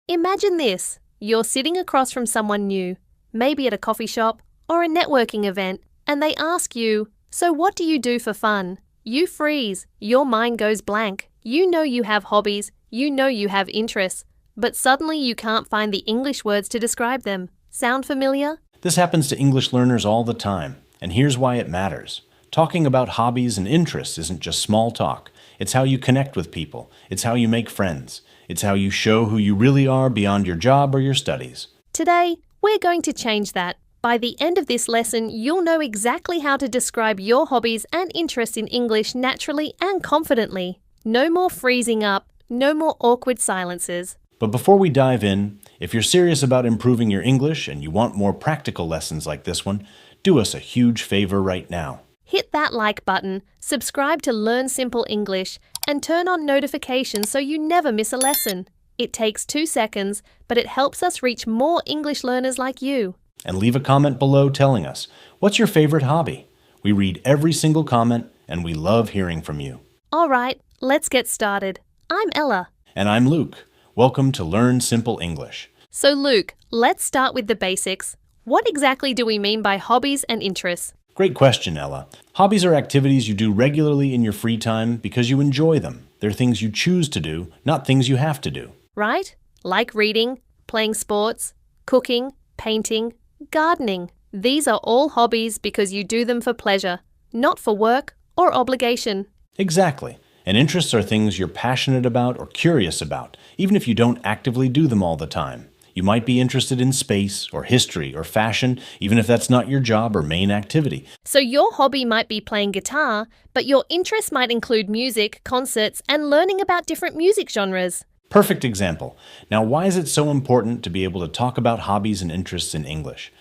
Imagine this. You're sitting across from someone new, maybe at a coffee shop or a networking event, and they ask you, "So what do you do for fun?" You freeze. Your mind goes blank. You know you have hobbies. You know you have interests. But suddenly you can't find the English words to describe them. Sound familiar? This happens to English learners all the time, and here's why it matters. Talking about hobbies and interests isn't just small talk. It's how you connect with people. It's how you make friends. It's how you show who you really are beyond your job or your studies. Today, we're going to change that. By the end of this lesson, you'll know exactly how to describe your hobbies and interests in English naturally and confidently. No more freezing up, no more awkward silences. But before we dive in, if you're serious about improving your English and you want more practical lessons like this one, do us a huge favor right now. Hit that like button, subscribe to Learn Simple English, and turn on notifications so you never miss a lesson. It takes 2 seconds, but it helps us reach more English learners like you. And leave a comment below telling us, what's your favorite hobby? We read every single comment, and we love hearing from you. All right, let's get started. I'm Ella. And I'm Luke. Welcome to Learn Simple English. So Luke, let's start with the basics. What exactly do we mean by hobbies and interests? Great question, Ella. Hobbies are activities you do regularly in your free time because you enjoy them. They're things you choose to do, not things you have to do. Right? Like reading, playing sports, cooking, painting, gardening. These are all hobbies because you do them for pleasure, not for work or obligation. Exactly. And interests are things you're passionate about or curious about, even if you don't actively do them all the time. You might be interested in space or history or fashion, even if that's not your job or main activity. So your hobby might be playing guitar, but your interest might include music, concerts, and learning about different music genres. Perfect example. Now, why is it so important to be able to talk about hobbies and interests in English?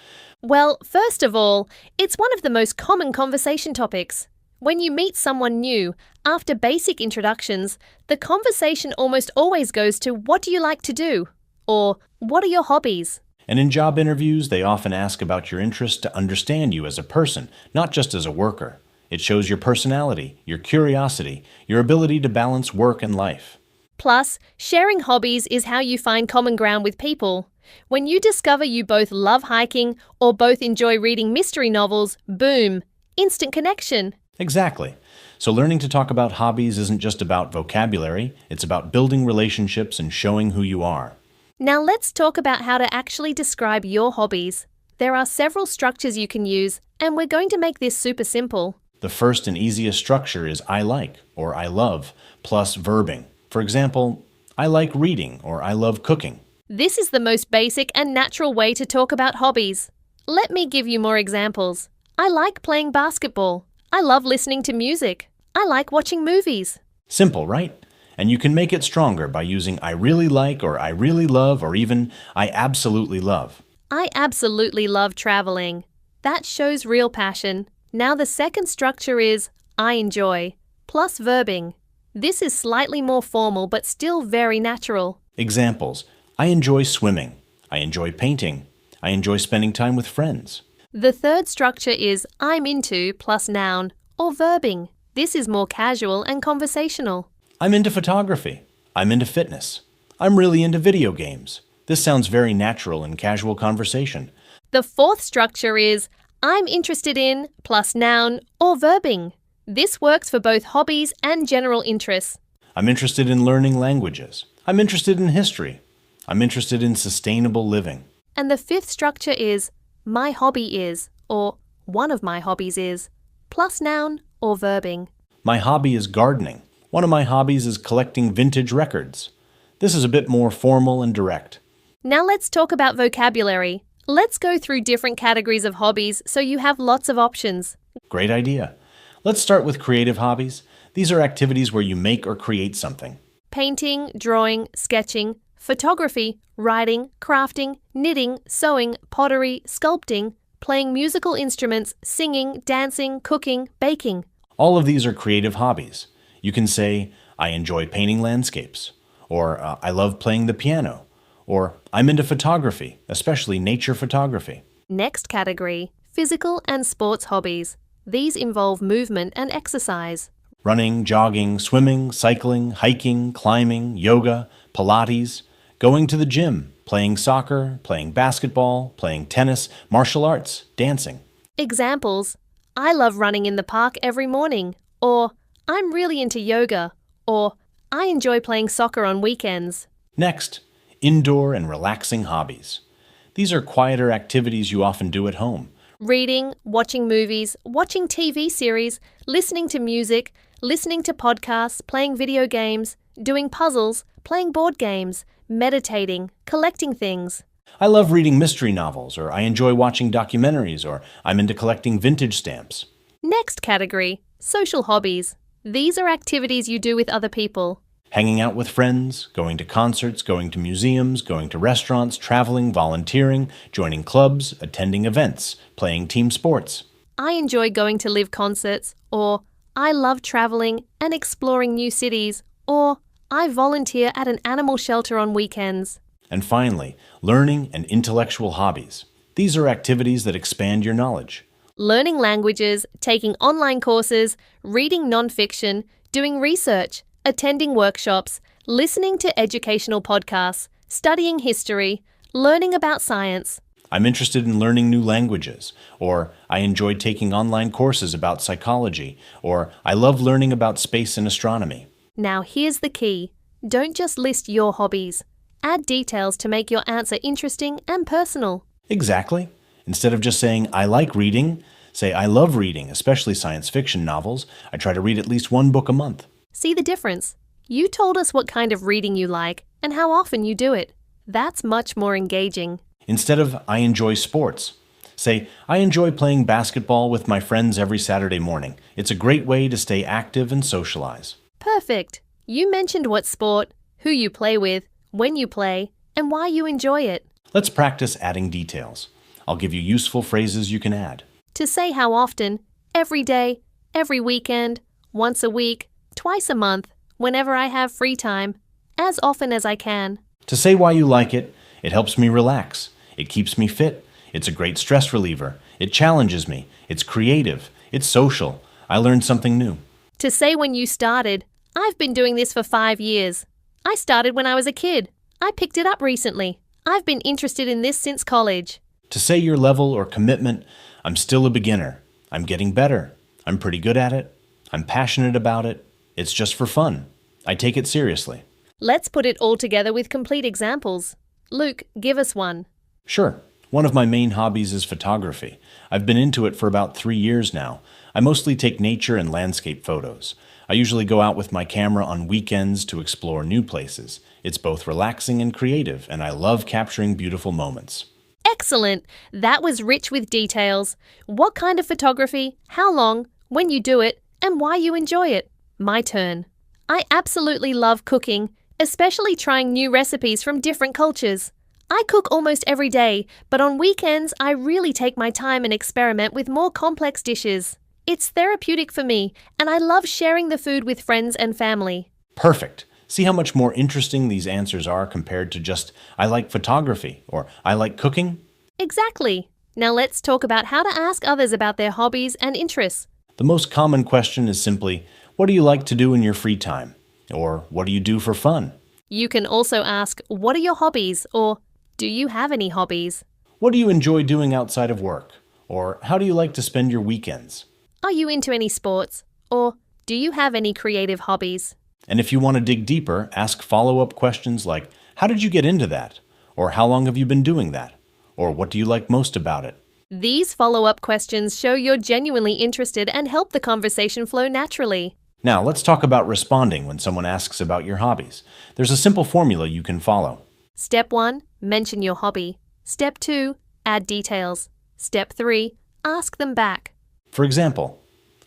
Well, first of all, it's one of the most common conversation topics. When you meet someone new, after basic introductions, the conversation almost always goes to "What do you like to do?" or "What are your hobbies?" And in job interviews, they often ask about your interests to understand you as a person, not just as a worker. It shows your personality, your curiosity, your ability to balance work and life. Plus, sharing hobbies is how you find common ground with people. When you discover you both love hiking or both enjoy reading mystery novels, boom, instant connection. Exactly. So learning to talk about hobbies isn't just about vocabulary, it's about building relationships and showing who you are. Now let's talk about how to actually describe your hobbies. There are several structures you can use, and we're going to make this super simple. The first and easiest structure is I like or I love plus verbing. For example, I like reading or I love cooking. This is the most basic and natural way to talk about hobbies. Let me give you more examples. I like playing basketball. I love listening to music. I like watching movies. Simple, right? And you can make it stronger by using I really like or I really love or even I absolutely love. I absolutely love traveling. That shows real passion. Now the second structure is I enjoy plus verbing. This is slightly more formal but still very natural. Examples. I enjoy swimming. I enjoy painting. I enjoy spending time with friends. The third structure is I'm into plus noun or verbing. This is more casual and conversational. I'm into photography. I'm into fitness. I'm really into video games. This sounds very natural in casual conversation. The fourth structure is I'm interested in plus noun or verbing. This works for both hobbies and general interests. I'm interested in learning languages. I'm interested in history. I'm interested in sustainable living. And the fifth structure is my hobby is or one of my hobbies is plus noun or verbing. My hobby is gardening. One of my hobbies is collecting vintage records. This is a bit more formal and direct. Now let's talk about vocabulary. Let's go through different categories of hobbies so you have lots of options. Great idea. Let's start with creative hobbies. These are activities where you make or create something. Painting, drawing, sketching, photography, writing, crafting, knitting, sewing, pottery, sculpting, playing musical instruments, singing, dancing, cooking, baking. All of these are creative hobbies. You can say, I enjoy painting landscapes, or I love playing the piano, or I'm into photography, especially nature photography. Next category, physical and sports hobbies. These involve movement and exercise. Running, jogging, swimming, cycling, hiking, climbing, yoga, Pilates. Going to the gym, playing soccer, playing basketball, playing tennis, martial arts, dancing. Examples: I love running in the park every morning, or I'm really into yoga, or I enjoy playing soccer on weekends. Next, indoor and relaxing hobbies. These are quieter activities you often do at home. Reading, watching movies, watching TV series, listening to music, listening to podcasts, playing video games, doing puzzles, playing board games, meditating, collecting things. I love reading mystery novels, or I enjoy watching documentaries, or I'm into collecting vintage stamps. Next category: social hobbies. These are activities you do with other people. Hanging out with friends, going to concerts, going to museums, going to restaurants, traveling, volunteering, joining clubs, attending events, playing team sports. I enjoy going to live concerts, or I love traveling and exploring new cities, or I volunteer at an animal shelter on weekends. And finally, learning and intellectual hobbies. These are activities that expand your knowledge. Learning languages, taking online courses, reading nonfiction, doing research, attending workshops, listening to educational podcasts, studying history, learning about science. I'm interested in learning new languages, or I enjoy taking online courses about psychology, or I love learning about space and astronomy. Now here's the key. Don't just list your hobbies. Add details to make your answer interesting and personal. Exactly. Instead of just saying, I like reading, say, I love reading, especially science fiction novels. I try to read at least one book a month. See the difference? You told us what kind of reading you like and how often you do it. That's much more engaging. Instead of, I enjoy sports, say, I enjoy playing basketball with my friends every Saturday morning. It's a great way to stay active and socialize. Perfect. You mentioned what sport, who you play with, when you play, and why you enjoy it. Let's practice adding details. I'll give you useful phrases you can add. To say how often: every day, every weekend, once a week, twice a month, whenever I have free time, as often as I can. To say why you like it, it helps me relax. It keeps me fit. It's a great stress reliever. It challenges me. It's creative. It's social. I learned something new. To say when you started: I've been doing this for 5 years. I started when I was a kid. I picked it up recently. I've been interested in this since college. To say your level or commitment: I'm still a beginner. I'm getting better. I'm pretty good at it. I'm passionate about it. It's just for fun. I take it seriously. Let's put it all together with complete examples. Luke, give us one. Sure. One of my main hobbies is photography. I've been into it for about 3 years now. I mostly take nature and landscape photos. I usually go out with my camera on weekends to explore new places. It's both relaxing and creative, and I love capturing beautiful moments. Excellent! That was rich with details. What kind of photography, how long, when you do it, and why you enjoy it. My turn. I absolutely love cooking, especially trying new recipes from different cultures. I cook almost every day, but on weekends I really take my time and experiment with more complex dishes. It's therapeutic for me, and I love sharing the food with friends and family. Perfect. See how much more interesting these answers are compared to just, I like photography, or I like cooking? Exactly. Now let's talk about how to ask others about their hobbies and interests. The most common question is simply, what do you like to do in your free time? Or what do you do for fun? You can also ask, what are your hobbies? Or, do you have any hobbies? What do you enjoy doing outside of work? Or how do you like to spend your weekends? Are you into any sports? Or, do you have any creative hobbies? And if you want to dig deeper, ask follow-up questions like, how did you get into that? Or how long have you been doing that? Or what do you like most about it? These follow-up questions show you're genuinely interested and help the conversation flow naturally. Now, let's talk about responding when someone asks about your hobbies. There's a simple formula you can follow. Step 1, mention your hobby. Step 2, add details. Step 3, ask them back. For example,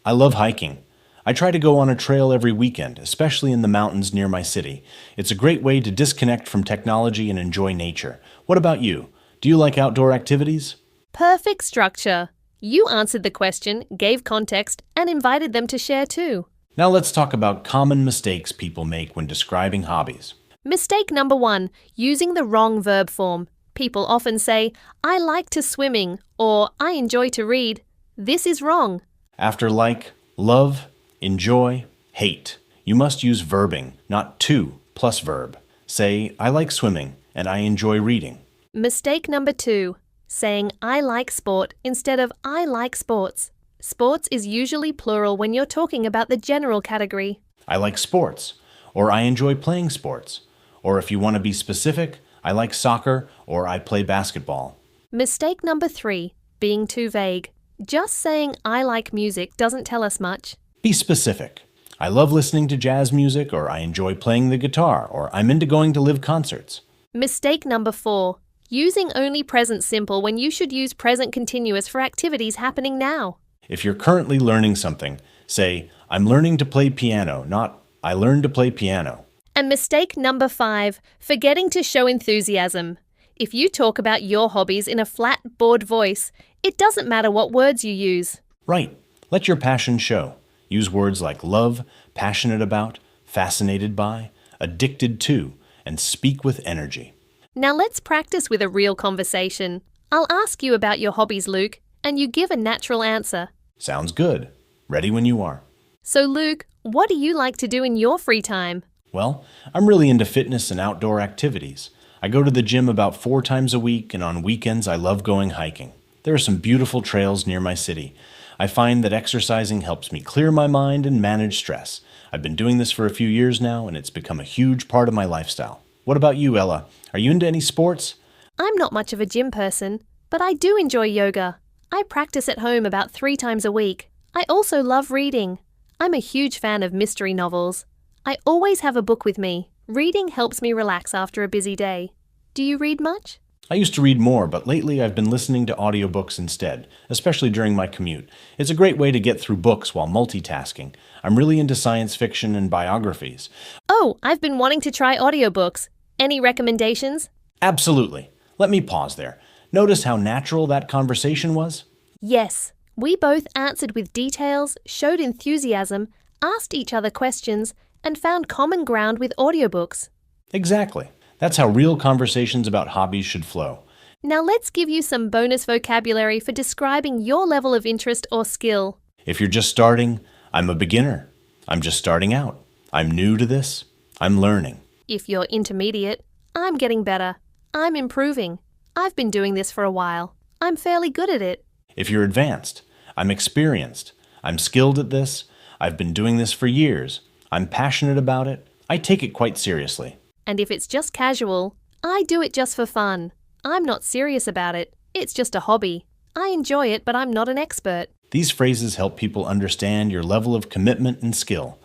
I love hiking. I try to go on a trail every weekend, especially in the mountains near my city. It's a great way to disconnect from technology and enjoy nature. What about you? Do you like outdoor activities? Perfect structure. You answered the question, gave context, and invited them to share too. Now let's talk about common mistakes people make when describing hobbies. Mistake number 1, using the wrong verb form. People often say, I like to swimming, or I enjoy to read. This is wrong. After like, love, enjoy, hate, you must use verbing, not to plus verb. Say, I like swimming. and I enjoy reading. Mistake number 2. Saying I like sport instead of I like sports. Sports is usually plural when you're talking about the general category. I like sports, or I enjoy playing sports. Or if you want to be specific, I like soccer, or I play basketball. Mistake number 3. Being too vague. Just saying I like music doesn't tell us much. Be specific. I love listening to jazz music, or I enjoy playing the guitar, or I'm into going to live concerts. Mistake number 4. Using only present simple when you should use present continuous for activities happening now. If you're currently learning something, say, I'm learning to play piano, not I learned to play piano. And mistake number 5, forgetting to show enthusiasm. If you talk about your hobbies in a flat, bored voice, it doesn't matter what words you use. Right. Let your passion show. Use words like love, passionate about, fascinated by, addicted to, and speak with energy. Now let's practice with a real conversation. I'll ask you about your hobbies, Luke, and you give a natural answer. Sounds good. Ready when you are. So Luke, what do you like to do in your free time? Well, I'm really into fitness and outdoor activities. I go to the gym about 4 times a week, and on weekends I love going hiking. There are some beautiful trails near my city. I find that exercising helps me clear my mind and manage stress. I've been doing this for a few years now, and it's become a huge part of my lifestyle. What about you, Ella? Are you into any sports? I'm not much of a gym person, but I do enjoy yoga. I practice at home about 3 times a week. I also love reading. I'm a huge fan of mystery novels. I always have a book with me. Reading helps me relax after a busy day. Do you read much? I used to read more, but lately I've been listening to audiobooks instead, especially during my commute. It's a great way to get through books while multitasking. I'm really into science fiction and biographies. Oh, I've been wanting to try audiobooks. Any recommendations? Absolutely. Let me pause there. Notice how natural that conversation was? Yes. We both answered with details, showed enthusiasm, asked each other questions, and found common ground with audiobooks. Exactly. That's how real conversations about hobbies should flow. Now let's give you some bonus vocabulary for describing your level of interest or skill. If you're just starting, I'm a beginner. I'm just starting out. I'm new to this. I'm learning. If you're intermediate, I'm getting better. I'm improving. I've been doing this for a while. I'm fairly good at it. If you're advanced, I'm experienced. I'm skilled at this. I've been doing this for years. I'm passionate about it. I take it quite seriously. And if it's just casual, I do it just for fun. I'm not serious about it. It's just a hobby. I enjoy it, but I'm not an expert. These phrases help people understand your level of commitment and skill.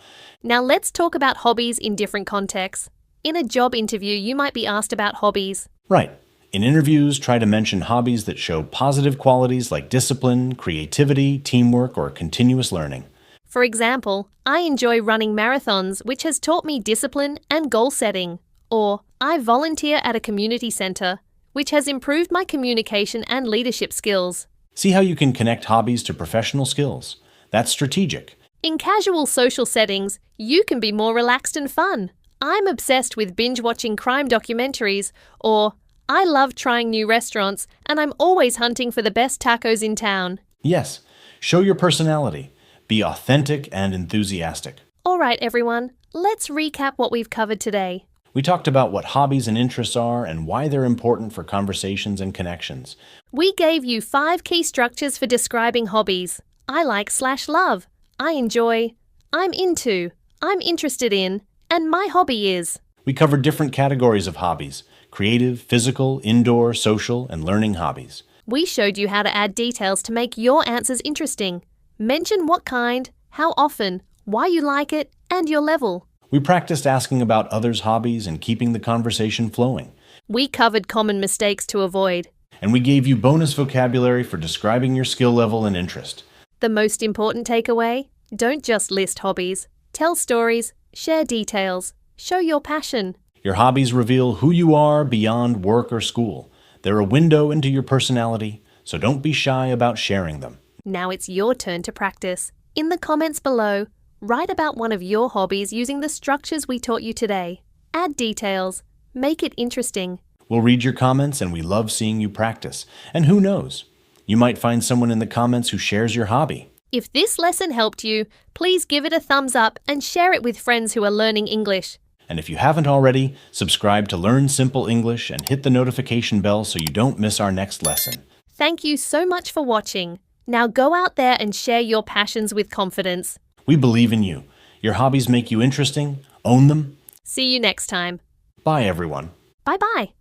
Now let's talk about hobbies in different contexts. In a job interview, you might be asked about hobbies. Right. In interviews, try to mention hobbies that show positive qualities like discipline, creativity, teamwork, or continuous learning. For example, I enjoy running marathons, which has taught me discipline and goal setting. Or, I volunteer at a community centre, which has improved my communication and leadership skills. See how you can connect hobbies to professional skills. That's strategic. In casual social settings, you can be more relaxed and fun. I'm obsessed with binge-watching crime documentaries, or I love trying new restaurants, and I'm always hunting for the best tacos in town. Yes, show your personality. Be authentic and enthusiastic. All right, everyone, let's recap what we've covered today. We talked about what hobbies and interests are and why they're important for conversations and connections. We gave you 5 key structures for describing hobbies. I like/love. I enjoy. I'm into. I'm interested in. And my hobby is. We covered different categories of hobbies: creative, physical, indoor, social, and learning hobbies. We showed you how to add details to make your answers interesting. Mention what kind, how often, why you like it, and your level. We practiced asking about others' hobbies and keeping the conversation flowing. We covered common mistakes to avoid. And we gave you bonus vocabulary for describing your skill level and interest. The most important takeaway? Don't just list hobbies. Tell stories, share details, show your passion. Your hobbies reveal who you are beyond work or school. They're a window into your personality, so don't be shy about sharing them. Now it's your turn to practice. In the comments below, write about one of your hobbies using the structures we taught you today. Add details. Make it interesting. We'll read your comments and we love seeing you practice. And who knows? You might find someone in the comments who shares your hobby. If this lesson helped you, please give it a thumbs up and share it with friends who are learning English. And if you haven't already, subscribe to Learn Simple English and hit the notification bell so you don't miss our next lesson. Thank you so much for watching. Now go out there and share your passions with confidence. We believe in you. Your hobbies make you interesting. Own them. See you next time. Bye, everyone. Bye-bye.